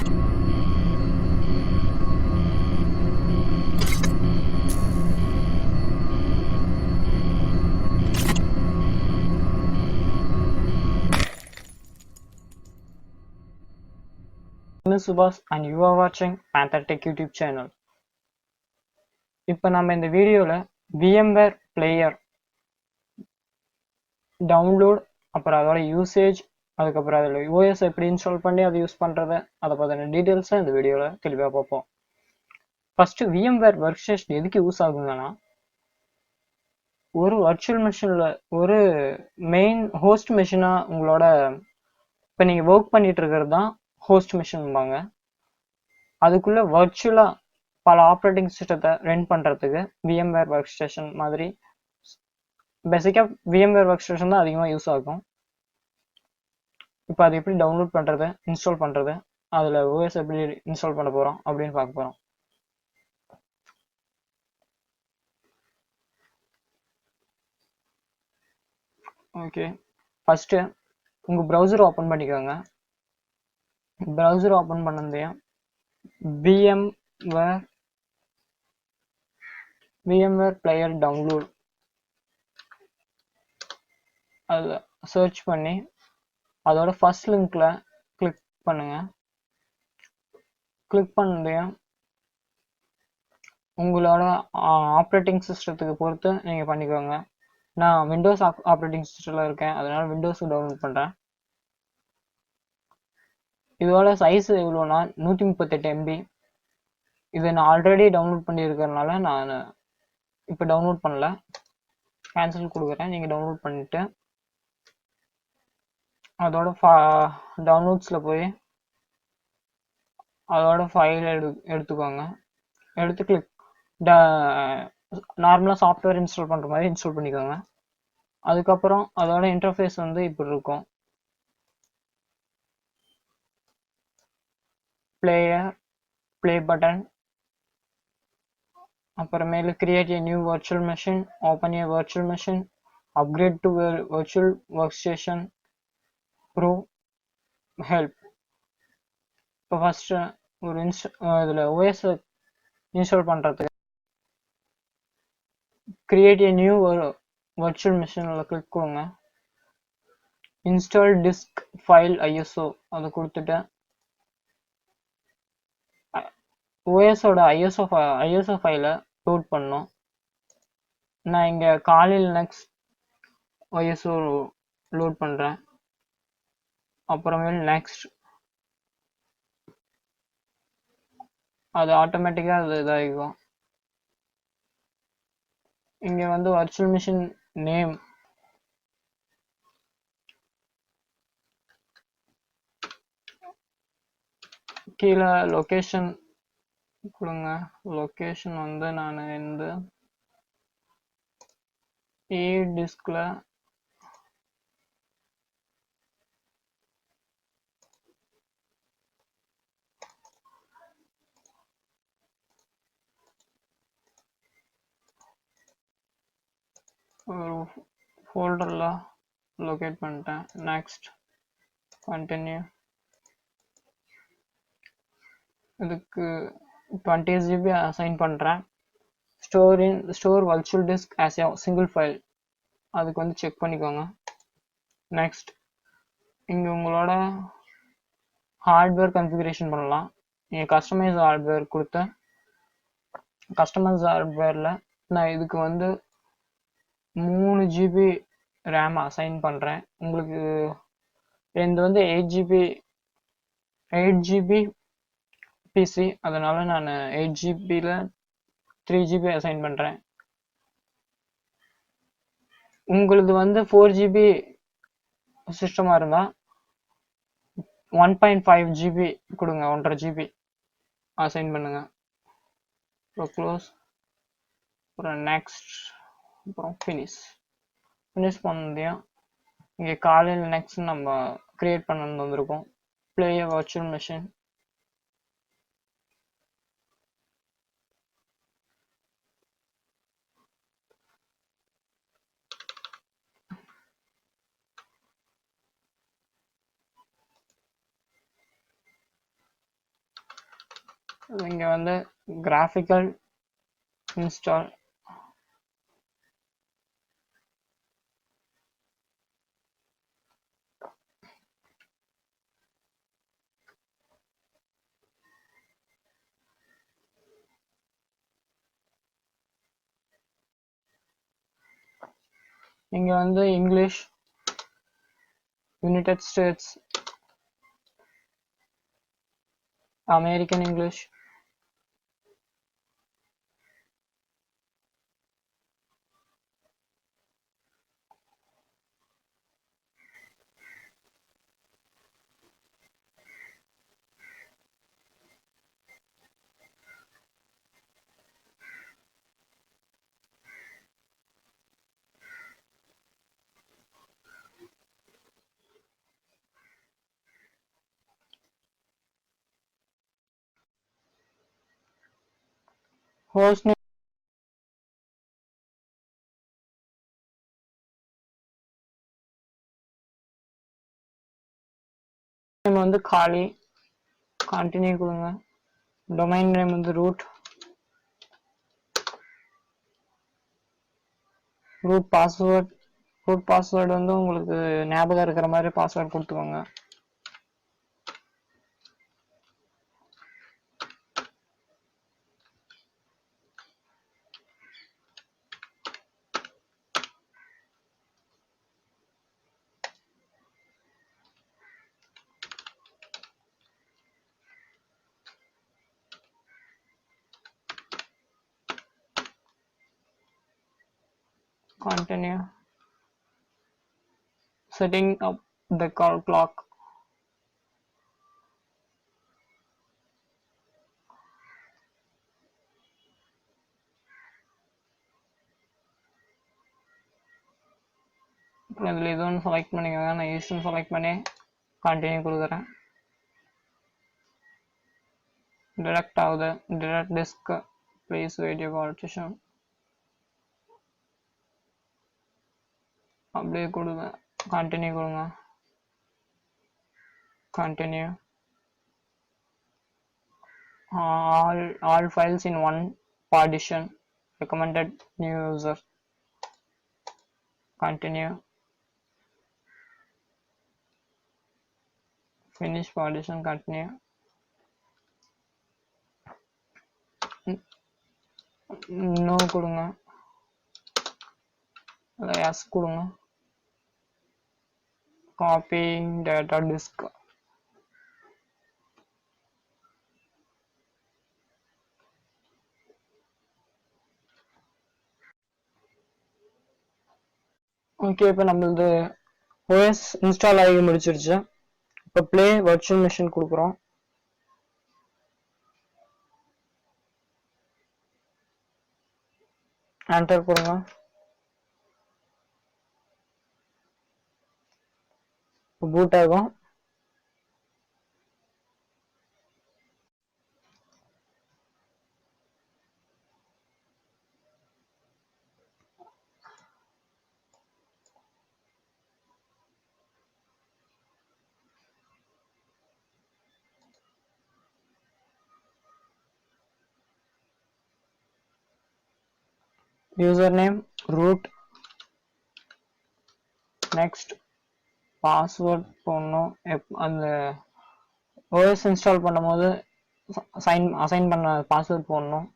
My name is Subhas and you are watching Panther Tech YouTube channel. இப்போ நம்ம இந்த வீடியோல VMware player டவுன்லோட் அப்புறம் அதோட யூசேஜ் அதுக்கப்புறம் அதில் OS எப்படி இன்ஸ்டால் பண்ணி அதை யூஸ் பண்ணுறது அதை பற்றின டீட்டெயில்ஸை இந்த வீடியோவில் தெளிவாக பார்ப்போம். ஃபஸ்ட்டு VMware ஒர்க் ஸ்டேஷன் எதுக்கு யூஸ் ஆகுங்கன்னா ஒரு வர்ச்சுவல் மிஷினில் ஒரு மெயின் ஹோஸ்ட் மிஷினாக உங்களோட இப்போ நீங்கள் ஒர்க் பண்ணிட்டு இருக்கிறது தான் ஹோஸ்ட் மிஷின்பாங்க. அதுக்குள்ள வர்ச்சுவலாக பல ஆப்ரேட்டிங் சிஸ்டத்தை ரன் பண்ணுறதுக்கு VMware ஒர்க் ஸ்டேஷன் மாதிரி பேசிக்காக VMware ஒர்க் ஸ்டேஷன் தான் அதிகமாக யூஸ் ஆகும். இப்போ அது எப்படி டவுன்லோட் பண்ணுறது இன்ஸ்டால் பண்ணுறது அதில் OS எப்படி இன்ஸ்டால் பண்ண போகிறோம் அப்படின்னு பார்க்க போகிறோம். ஓகே, ஃபஸ்ட்டு உங்கள் ப்ரௌசர் ஓப்பன் பண்ணிக்கோங்க. ப்ரௌசர் ஓப்பன் பண்ணதே VMware player download அதில் சர்ச் பண்ணி அதோட ஃபர்ஸ்ட் லிங்க்ல கிளிக் பண்ணுங்க. கிளிக் பண்ணதே உங்களோட ஆப்ரேட்டிங் சிஸ்டத்துக்கு பொறுத்து நீங்கள் பண்ணிக்கோங்க. நான் விண்டோஸ் ஆப்ரேட்டிங் சிஸ்டத்தில் இருக்கேன், அதனால விண்டோஸ் டவுன்லோட் பண்ணுறேன். இதோட சைஸ் எவ்வளோனா 138 MB. இதை நான் ஆல்ரெடி டவுன்லோட் பண்ணியிருக்கிறதுனால நான் இப்போ டவுன்லோட் பண்ணல, கேன்சல் கொடுக்குறேன். நீங்கள் டவுன்லோட் பண்ணிவிட்டு அதோட டவுன்லோட்ஸில் போய் அதோட ஃபைல் எடுத்துக்கோங்க. எடுத்து கிளிக் நார்மலாக சாஃப்ட்வேர் இன்ஸ்டால் பண்ணுற மாதிரி இன்ஸ்டால் பண்ணிக்கோங்க. அதுக்கப்புறம் அதோட இன்டர்ஃபேஸ் வந்து இப்படி இருக்கும். ப்ளே பட்டன், அப்புறமேலு create a new virtual machine, open a virtual machine, upgrade to virtual workstation pro, help. இப்போ ஃபர்ஸ்ட் ஒரு இதில் OS இன்ஸ்டால் பண்ணுறதுக்கு கிரியேட் a நியூ virtual machineல கிளிக் கொடுங்க. இன்ஸ்டால் டிஸ்க் ஃபைல் ISO அதை கொடுத்துட்டு OSோட ISO ஃபைலை லோட் பண்ணோம். நான் இங்கே காலையில் நெக்ஸ்ட் ISO லோட் பண்ணுறேன். அப்புறமேல் நெக்ஸ்ட் அது ஆட்டோமேட்டிக்காக அது இதாகிக்கும். இங்கே வந்து வர்ச்சுவல் மிஷின் நேம் கீழே லொக்கேஷன் கொடுங்க. லொக்கேஷன் வந்து நான் இந்த டிஸ்கில் ஒரு ஃபோல்டரில் லொக்கேட் பண்ணிட்டேன். Next continue. இதுக்கு 20 GB அசைன் பண்ணுறேன். Store virtual disk as a single file, அதுக்கு வந்து செக் பண்ணிக்கோங்க. நெக்ஸ்ட் இங்கே உங்களோட ஹார்ட்வேர் கன்ஃபிகரேஷன் பண்ணலாம். நீங்கள் கஸ்டமைஸ் ஹார்ட்வேர் கொடுத்து கஸ்டமைஸ் ஹார்ட்வேரில் நான் இதுக்கு வந்து 3 GB ரேம் அசைன் பண்ணுறேன். உங்களுக்கு இது வந்து 8 GB பிசி, அதனால நான் 8 GBயில் 3 GB அசைன் பண்ணுறேன். உங்களுக்கு வந்து 4 GB சிஸ்டமாக இருந்தால் 1.5 GB கொடுங்க, 1.5 GB அசைன் பண்ணுங்க. அப்புறம் க்ளோஸ், அப்புறம் நெக்ஸ்ட், அப்புறம் ஃபினிஷ் பண்ணதையும் இங்கே காலையில் நெக்ஸ்ட் நம்ம கிரியேட் பண்ணது வந்திருக்கோம். Play a virtual machine. இங்க வந்து graphical install. இங்க வந்து English, United states, American English, host name வந்து காலி, கண்டினியூ கொடுங்க. டொமைன் நேம் வந்து ரூட் பாஸ்வேர்ட் வந்து உங்களுக்கு ஞாபகம் இருக்கிற மாதிரி பாஸ்வேர்ட் கொடுத்துக்கோங்க. Continue. Setting up the call clock. இதில் இது ஒன்று செலக்ட் பண்ணிக்கோங்க. நான் ஈஸ்டர்ன் செலக்ட் பண்ணி கண்டினியூ கொடுக்குறேன். டிரெக்ட் ஆகுது. Detect disk please wait you partition. அப்படியே கொடுங்க. கண்டினியூ கொடுங்க. Continue. All files in one partition. Recommended new user. Continue. Finish partition. Continue. No கொடுங்க. yes கொடுங்க. Copying data disk. ஓகே, இப்போ நம்மளது OS இன்ஸ்டால் ஆகி முடிச்சிருச்சு. இப்போ ப்ளே வர்ச்சுவல் மிஷின் கொடுக்குறோம். என்டர் கொடுங்க. பூட் ஆகும். User name root. Next password போடணும். அந்த OS இன்ஸ்டால் பண்ணும்போது அசைன் பண்ண பாஸ்வேர்ட் போடணும்.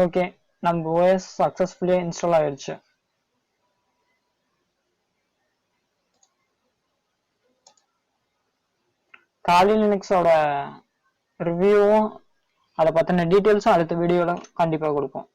ஓகே, நம்ம OS சக்ஸஸ்ஃபுல்லி இன்ஸ்டால் ஆயிடுச்சு. காலி லினக்ஸோட ரிவ்யூவும் அதை பற்றின டீட்டெயில்ஸும் அடுத்த வீடியோவில் கண்டிப்பாக கொடுப்போம்.